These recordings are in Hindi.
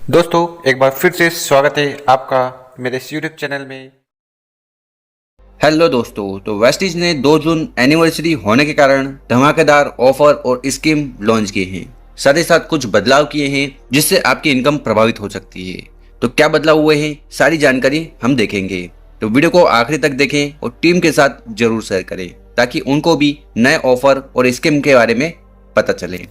दोस्तों एक बार फिर से स्वागत है आपका मेरे इस यूट्यूब चैनल में। हेलो दोस्तों, तो वेस्टीज ने 2 जून एनिवर्सरी होने के कारण धमाकेदार ऑफर और स्कीम लॉन्च किए हैं। साथ ही साथ कुछ बदलाव किए हैं जिससे आपकी इनकम प्रभावित हो सकती है। तो क्या बदलाव हुए हैं, सारी जानकारी हम देखेंगे। तो वीडियो को आखिरी तक देखें और टीम के साथ जरूर शेयर करें ताकि उनको भी नए ऑफर और स्कीम के बारे में पता चले।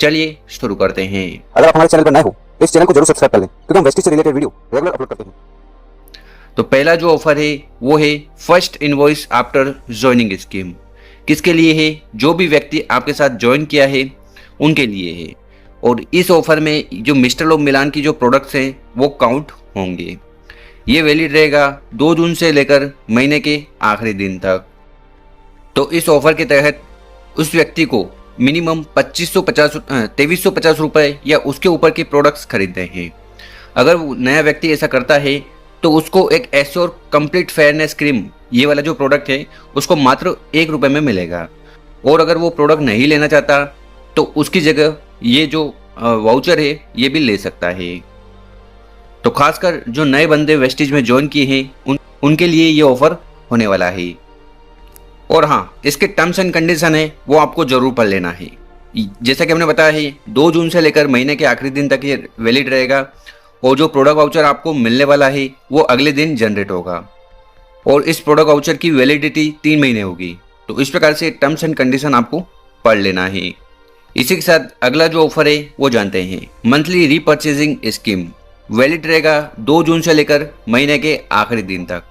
चलिए शुरू करते हैं। अगर आप हमारे चैनल पर नए हो इस चैनल को जरूर सब्सक्राइब कर लें क्योंकि हम वेस्टीज से रिलेटेड वीडियो रेगुलर अपलोड करते हैं। तो पहला जो ऑफर है वो है first invoice after joining scheme. किसके लिए है? जो भी व्यक्ति आपके साथ ज्वाइन किया है उनके लिए है। और इस ऑफर में जो मिस्टर लोग मिलान की जो प्रोडक्ट्स हैं वो काउंट होंगे। ये वैलिड रहेगा 2 जून से लेकर महीने के आखिरी दिन तक। तो इस ऑफर के तहत उस व्यक्ति को मिनिमम 2350 रुपये या उसके ऊपर के प्रोडक्ट्स खरीदने हैं। अगर वो नया व्यक्ति ऐसा करता है तो उसको एक एश्योर कंप्लीट फेयरनेस क्रीम, ये वाला जो प्रोडक्ट है उसको मात्र 1 रुपये में मिलेगा। और अगर वो प्रोडक्ट नहीं लेना चाहता तो उसकी जगह ये जो वाउचर है ये भी ले सकता है। तो खासकर जो नए बंदे वेस्टीज में ज्वाइन किए हैं उनके लिए ये ऑफर होने वाला है। और हाँ, इसके टर्म्स एंड कंडीशन है वो आपको जरूर पढ़ लेना है। जैसा कि हमने बताया है 2 जून से लेकर महीने के आखिरी दिन तक ये वैलिड रहेगा। और जो प्रोडक्ट वाउचर आपको मिलने वाला है वो अगले दिन जनरेट होगा। और इस प्रोडक्ट वाउचर की वैलिडिटी 3 महीने होगी। तो इस प्रकार से टर्म्स एंड कंडीशन आपको पढ़ लेना है। इसी के साथ अगला जो ऑफर है वो जानते हैं। मंथली रीपर्चेजिंग स्कीम वैलिड रहेगा 2 जून से लेकर महीने के आखिरी दिन तक।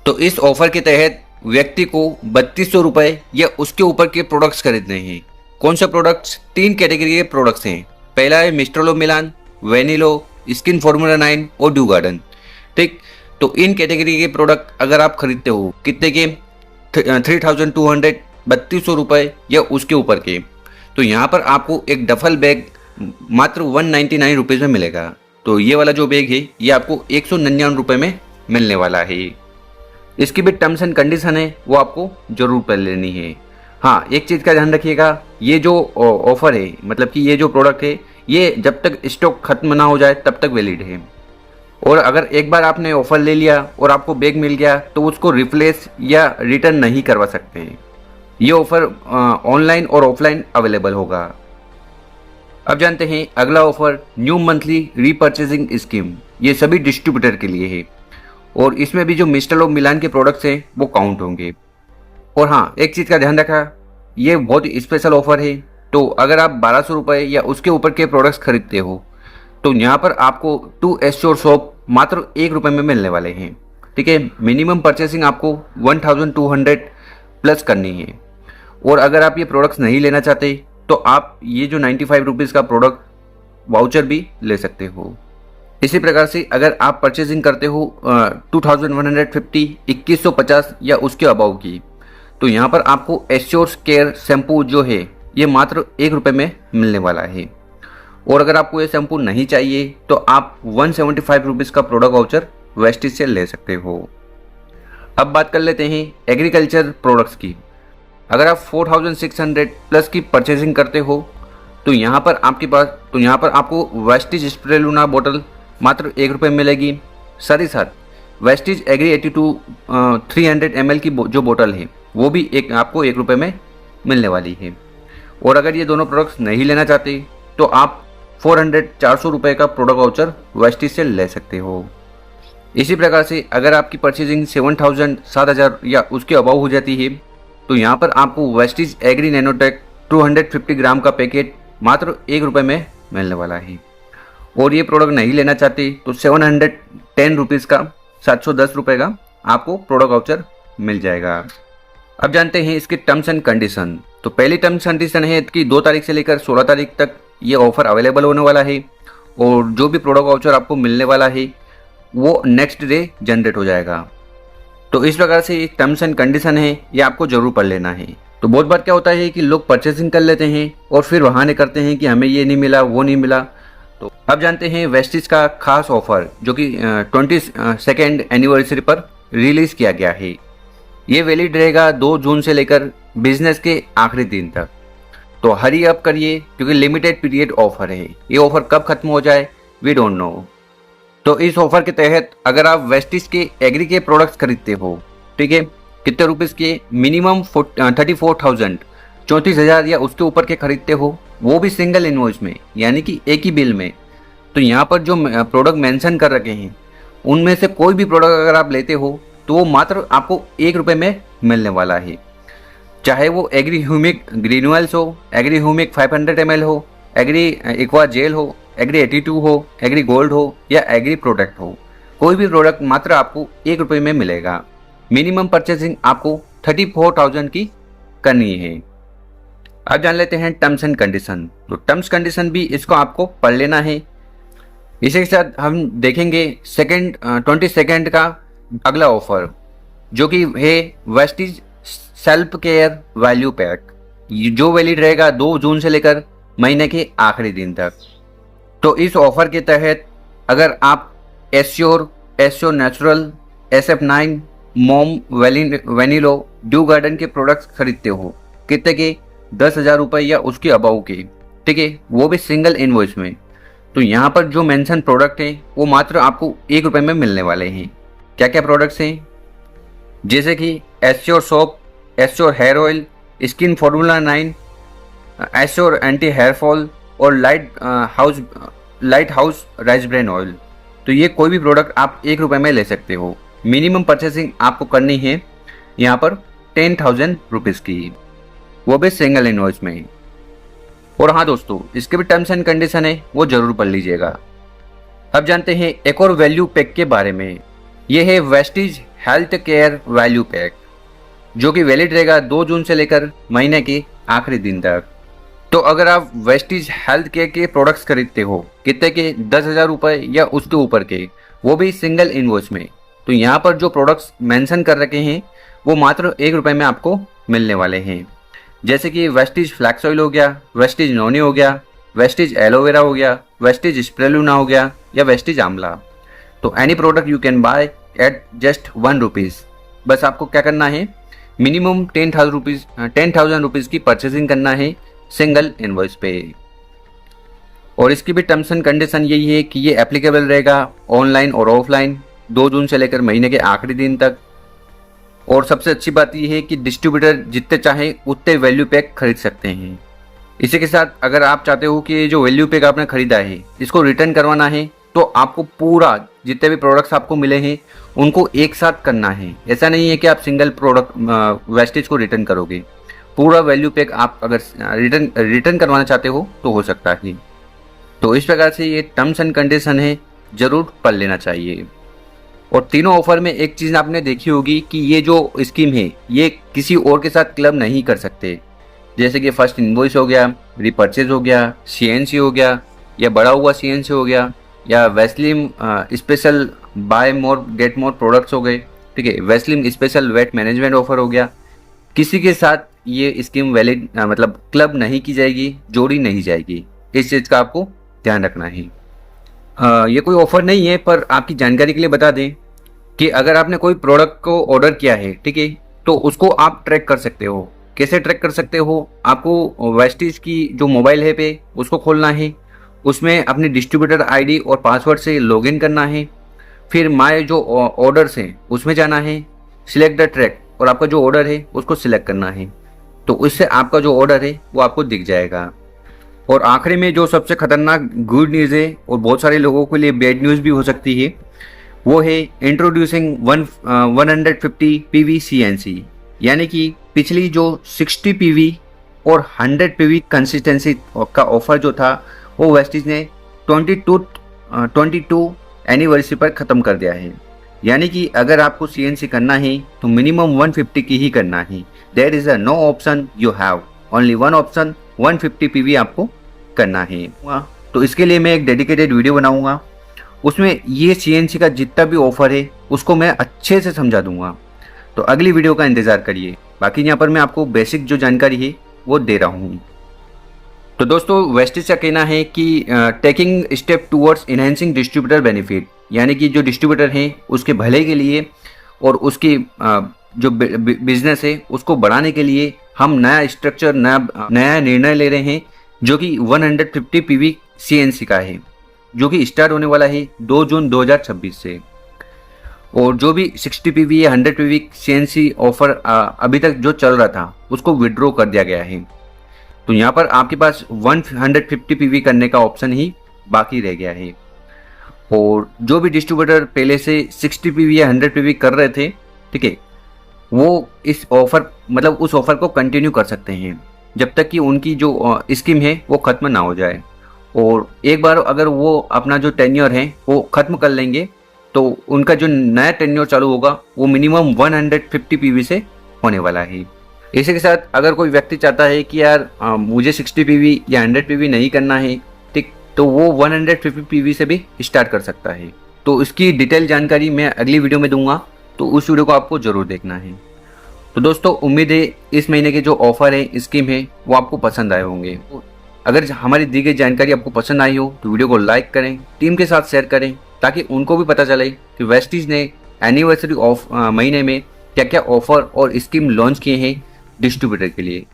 तो इस ऑफर के तहत व्यक्ति को 3200 रुपये या उसके ऊपर के प्रोडक्ट्स खरीदने हैं। कौन से प्रोडक्ट्स? 3 कैटेगरी के प्रोडक्ट्स हैं। पहला है मिस्टर लो मिलान, वेनिलो, स्किन फॉर्मूला 9 और ड्यू गार्डन। ठीक, तो इन कैटेगरी के प्रोडक्ट अगर आप खरीदते हो कितने के? 3200 3200 रुपये या उसके ऊपर के, तो यहाँ पर आपको एक डफल बैग मात्र 199 रुपीज़ में मिलेगा। तो ये वाला जो बैग है ये आपको 199 रुपये में मिलने वाला है। इसकी भी टर्म्स एंड कंडीशन है वो आपको जरूर पढ़ लेनी है। हाँ, एक चीज़ का ध्यान रखिएगा, ये जो ऑफ़र है मतलब कि ये जो प्रोडक्ट है ये जब तक स्टॉक खत्म ना हो जाए तब तक वैलिड है। और अगर एक बार आपने ऑफ़र ले लिया और आपको बैग मिल गया तो उसको रिप्लेस या रिटर्न नहीं करवा सकते हैं। ये ऑफ़र ऑनलाइन और ऑफलाइन अवेलेबल होगा। अब जानते हैं अगला offer, new monthly repurchasing scheme. ये सभी डिस्ट्रीब्यूटर के लिए है और इसमें भी जो मिस्टर लोग मिलान के प्रोडक्ट्स हैं वो काउंट होंगे। और हाँ, एक चीज़ का ध्यान रखा, ये बहुत स्पेशल ऑफर है। तो अगर आप 1200 रुपये या उसके ऊपर के प्रोडक्ट्स खरीदते हो तो यहाँ पर आपको 2 एश्योर सोप मात्र 1 रुपये में मिलने वाले हैं। ठीक है, मिनिमम परचेसिंग आपको 1200 प्लस करनी है। और अगर आप ये प्रोडक्ट्स नहीं लेना चाहते तो आप ये जो 95 रुपीज़ का प्रोडक्ट वाउचर भी ले सकते हो। इसी प्रकार से अगर आप परचेजिंग करते हो 2150 2150 या उसके अबाव की, तो यहाँ पर आपको एश्योर्स केयर शैम्पू जो है ये मात्र 1 रुपये में मिलने वाला है। और अगर आपको ये शैम्पू नहीं चाहिए तो आप 175 रुपीज़ का प्रोडक्ट वाउचर वेस्टीज से ले सकते हो। अब बात कर लेते हैं एग्रीकल्चर प्रोडक्ट्स की। अगर आप 4600 प्लस की परचेजिंग करते हो तो यहाँ पर आपको वेस्टीज स्प्रेलूना बोतल मात्र 1 रुपये मिलेगी। साथ ही साथ वेस्टीज एग्री 82 300 ml की जो बोतल है वो भी आपको 1 रुपये में मिलने वाली है। और अगर ये दोनों प्रोडक्ट्स नहीं लेना चाहते तो आप 400 रुपये का प्रोडक्ट वाउचर वेस्टीज से ले सकते हो। इसी प्रकार से अगर आपकी परचेजिंग 7000 या उसके अबाव हो जाती है तो यहाँ पर आपको वेस्टीज एग्री नैनोटेक 250 ग्राम का पैकेट मात्र 1 रुपये में मिलने वाला है। और ये प्रोडक्ट नहीं लेना चाहते तो 710 रुपीज़ का 710 रुपये का आपको प्रोडक्ट वाउचर मिल जाएगा। अब जानते हैं इसके टर्म्स एंड कंडीशन। तो पहली टर्म्स कंडीशन है कि 2 तारीख से लेकर 16 तारीख तक ये ऑफर अवेलेबल होने वाला है। और जो भी प्रोडक्ट वाउचर आपको मिलने वाला है वो नेक्स्ट डे जनरेट हो जाएगा। तो इस प्रकार से टर्म्स एंड कंडीशन है ये आपको जरूर पढ़ लेना है। तो बहुत बार क्या होता है कि लोग परचेसिंग कर लेते हैं और फिर बहाने करते हैं कि हमें ये नहीं मिला वो नहीं मिला। तो अब जानते हैं वेस्टीज का खास ऑफर जो कि 22nd एनिवर्सरी पर रिलीज किया गया है। ये वैलिड रहेगा 2 जून से लेकर बिजनेस के आखिरी दिन तक। तो हरी अप करिए क्योंकि लिमिटेड पीरियड ऑफर है। ये ऑफर कब खत्म हो जाए वी डोंट नो। तो इस ऑफर के तहत अगर आप वेस्टिज के एग्री के प्रोडक्ट्स खरीदते हो, ठीक है, कितने रुपीज़ के, मिनिमम 34,000 34,000 या उसके ऊपर के खरीदते हो, वो भी सिंगल इनवॉइस में, यानी कि एक ही बिल में, तो यहाँ पर जो प्रोडक्ट मेंशन कर रखे हैं उनमें से कोई भी प्रोडक्ट अगर आप लेते हो तो वो मात्र आपको 1 रुपये में मिलने वाला है। चाहे वो एग्री ह्यूमिक ग्रेन्यूल्स हो, एग्री ह्यूमिक 500 ml हो, एग्री एक्वा जेल हो, एग्री 82 हो, एग्री गोल्ड हो या एग्री प्रोडक्ट हो, कोई भी प्रोडक्ट मात्र आपको 1 रुपये में मिलेगा। मिनिमम परचेसिंग आपको 34,000 की करनी है। अब जान लेते हैं टर्म्स एंड कंडीशन। तो टर्म्स कंडीशन भी इसको आपको पढ़ लेना है। इसी के साथ हम देखेंगे 22 का अगला ऑफर, जो कि है Vestige self care value pack, जो वैलिड रहेगा 2 जून से लेकर महीने के आखिरी दिन तक। तो इस ऑफर के तहत अगर आप एश्योर नेचुरल, SF9, मॉम वेनिलो, ड्यू गार्डन के प्रोडक्ट्स खरीदते हो, कितने के, 10,000 रुपये या उसके अबाउ के, ठीक है, वो भी सिंगल इनवॉइस में, तो यहाँ पर जो मेंशन प्रोडक्ट हैं वो मात्र आपको 1 रुपये में मिलने वाले हैं। क्या क्या प्रोडक्ट्स हैं, जैसे कि Assure soap, Assure hair oil, skin formula 9, Assure anti hair fall और light house rice bran oil. तो ये कोई भी प्रोडक्ट आप 1 रुपये में ले सकते हो। मिनिमम परचेसिंग आपको करनी है यहाँ पर 10,000 रुपीज़ की, वो भी सिंगल इनवॉइस में। और हाँ दोस्तों, इसके भी टर्म्स एंड कंडीशन है, वो जरूर पढ़ लीजिएगा। अब जानते हैं एक और वैल्यू पैक के बारे में। ये है Vestige health care value pack, जो कि वैलिड रहेगा 2 जून से लेकर महीने के आखिरी दिन तक। तो अगर आप वेस्टिज हेल्थ केयर के प्रोडक्ट्स खरीदते हो, कितने के, 10,000 रुपये या उसके ऊपर के, वो भी सिंगल इनवॉइस में, तो यहाँ पर जो प्रोडक्ट्स मेंशन कर रखे हैं वो मात्र 1 रुपये में आपको मिलने वाले हैं। जैसे कि वेस्टिज फ्लैक्स ऑयल हो गया, वेस्टिज नोनी हो गया, वेस्टिज एलोवेरा हो गया, वेस्टिज स्प्रेलूना हो गया या वेस्टिज आंवला। तो any product you can buy at just 1 rupees. बस आपको क्या करना है, मिनिमम 10,000 रुपीज़ की परचेसिंग करना है सिंगल इनवॉइस पे। और इसकी भी टर्म्स एंड कंडीशन यही है कि ये एप्लीकेबल रहेगा ऑनलाइन और ऑफलाइन 2 जून से लेकर महीने के आखिरी दिन तक। और सबसे अच्छी बात यह है कि डिस्ट्रीब्यूटर जितने चाहे उतने वैल्यू पैक खरीद सकते हैं। इसी के साथ अगर आप चाहते हो कि जो वैल्यू पैक आपने खरीदा है इसको रिटर्न करवाना है, तो आपको पूरा जितने भी प्रोडक्ट्स आपको मिले हैं उनको एक साथ करना है। ऐसा नहीं है कि आप सिंगल प्रोडक्ट वेस्टेज को रिटर्न करोगे, पूरा वैल्यू पैक आप अगर रिटर्न करवाना चाहते हो तो हो सकता है। तो इस प्रकार से ये टर्म्स एंड कंडीशन है, ज़रूर पढ़ लेना चाहिए। और तीनों ऑफर में एक चीज़ आपने देखी होगी कि ये जो स्कीम है ये किसी और के साथ क्लब नहीं कर सकते। जैसे कि फर्स्ट इनवॉइस हो गया, रिपर्चेज हो गया, CNC हो गया या बड़ा हुआ CNC हो गया, या Vaseline special buy more get more products हो गए, ठीक है, Vaseline special weight management offer हो गया। किसी के साथ ये स्कीम वैलिड मतलब क्लब नहीं की जाएगी, जोड़ी नहीं जाएगी। इस चीज़ का आपको ध्यान रखना है। ये कोई ऑफर नहीं है, पर आपकी जानकारी के लिए बता दें कि अगर आपने कोई प्रोडक्ट को ऑर्डर किया है, ठीक है, तो उसको आप ट्रैक कर सकते हो। कैसे ट्रैक कर सकते हो, आपको वेस्टिज की जो मोबाइल ऐप है उसको खोलना है, उसमें अपनी डिस्ट्रीब्यूटर ID और पासवर्ड से लॉगिन करना है, फिर माय जो ऑर्डर्स हैं उसमें जाना है, सिलेक्ट द ट्रैक और आपका जो ऑर्डर है उसको सिलेक्ट करना है, तो उससे आपका जो ऑर्डर है वो आपको दिख जाएगा। और आखिरी में जो सबसे खतरनाक गुड न्यूज़ है और बहुत सारे लोगों के लिए बैड न्यूज़ भी हो सकती है, वो है इंट्रोड्यूसिंग 150 PV CNC, यानी कि पिछली जो 60 PV और 100 PV कंसिस्टेंसी का ऑफर जो था वो वेस्टिज ने 22 एनिवर्सरी पर ख़त्म कर दिया है। यानी कि अगर आपको CNC करना है तो मिनिमम 150 की ही करना है। There is a no option you have, only one option, 150 PV आपको करना है। तो इसके लिए मैं एक डेडिकेटेड वीडियो बनाऊंगा, उसमें ये CNC का जितना भी ऑफर है उसको मैं अच्छे से समझा दूंगा। तो अगली वीडियो का इंतज़ार करिए। बाकी यहाँ पर मैं आपको बेसिक जो जानकारी है वो दे रहा हूँ। तो दोस्तों, वेस्टिज का कहना है कि taking step towards enhancing distributor benefit, यानी कि जो डिस्ट्रीब्यूटर हैं उसके भले के लिए और उसकी जो बिजनेस है उसको बढ़ाने के लिए हम नया स्ट्रक्चर, नया निर्णय ले रहे हैं जो कि 150 PV CNC का है। जो कि स्टार्ट होने वाला है 2 जून 2026 से। और जो भी 60 PV या 100 PV CNC ऑफर अभी तक जो चल रहा था उसको विड्रॉ कर दिया गया है। तो यहाँ पर आपके पास 150 PV करने का ऑप्शन ही बाकी रह गया है। और जो भी डिस्ट्रीब्यूटर पहले से 60 PV या 100 PV कर रहे थे, ठीक है, वो इस ऑफर मतलब उस ऑफर को कंटिन्यू कर सकते हैं जब तक कि उनकी जो स्कीम है वो ख़त्म ना हो जाए। और एक बार अगर वो अपना जो टेन्योर है वो ख़त्म कर लेंगे तो उनका जो नया टेन्योर चालू होगा वो मिनिमम 150 PV से होने वाला है। इसी के साथ अगर कोई व्यक्ति चाहता है कि यार मुझे 60 PV या 100 PV नहीं करना है, ठीक, तो वो 150 PV से भी स्टार्ट कर सकता है। तो इसकी डिटेल जानकारी मैं अगली वीडियो में दूंगा, तो उस वीडियो को आपको ज़रूर देखना है। तो दोस्तों उम्मीद है इस महीने के जो ऑफर है, स्कीम है, वो आपको पसंद आए होंगे। अगर हमारी दी गई जानकारी आपको पसंद आई हो तो वीडियो को लाइक करें, टीम के साथ शेयर करें, ताकि उनको भी पता चले कि वेस्टीज ने एनिवर्सरी ऑफ महीने में क्या क्या ऑफर और स्कीम लॉन्च किए हैं डिस्ट्रीब्यूटर के लिए।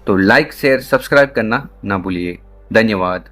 तो लाइक शेयर सब्सक्राइब करना ना भूलिए। धन्यवाद।